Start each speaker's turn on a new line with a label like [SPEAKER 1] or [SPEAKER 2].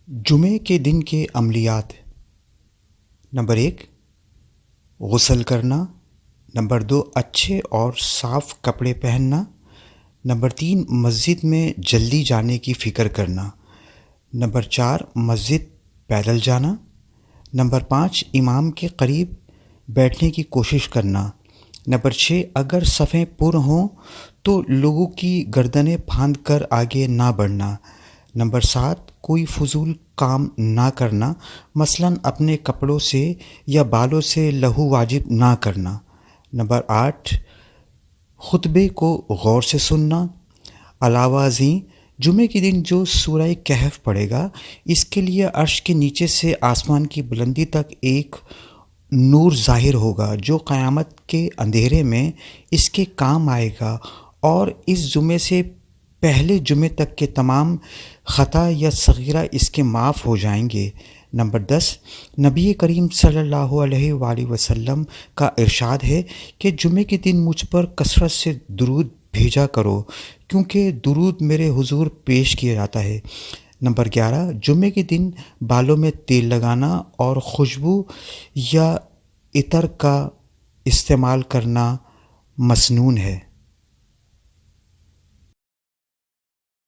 [SPEAKER 1] جمعے کے دن کے عملیات: نمبر 1، غسل کرنا۔ نمبر 2، اچھے اور صاف کپڑے پہننا۔ نمبر 3، مسجد میں جلدی جانے کی فکر کرنا۔ نمبر 4، مسجد پیدل جانا۔ نمبر 5، امام کے قریب بیٹھنے کی کوشش کرنا۔ نمبر 6، اگر صفیں پر ہوں تو لوگوں کی گردنیں پھاند کر آگے نہ بڑھنا۔ نمبر 7، کوئی فضول کام نہ کرنا، مثلاً اپنے کپڑوں سے یا بالوں سے لہو واجب نہ کرنا۔ نمبر 8، خطبے کو غور سے سننا۔ علاوہ ازیں جمعے کے دن جو سورہ کہف پڑھے گا، اس کے لیے عرش کے نیچے سے آسمان کی بلندی تک ایک نور ظاہر ہوگا جو قیامت کے اندھیرے میں اس کے کام آئے گا، اور اس جمعے سے پہلے جمعے تک کے تمام خطا یا صغیرہ اس کے معاف ہو جائیں گے۔ نمبر 10، نبی کریم صلی اللہ علیہ وآلہ وسلم کا ارشاد ہے کہ جمعے کے دن مجھ پر کثرت سے درود بھیجا کرو، کیونکہ درود میرے حضور پیش کیا جاتا ہے۔ نمبر 11، جمعے کے دن بالوں میں تیل لگانا اور خوشبو یا عطر کا استعمال کرنا مسنون ہے۔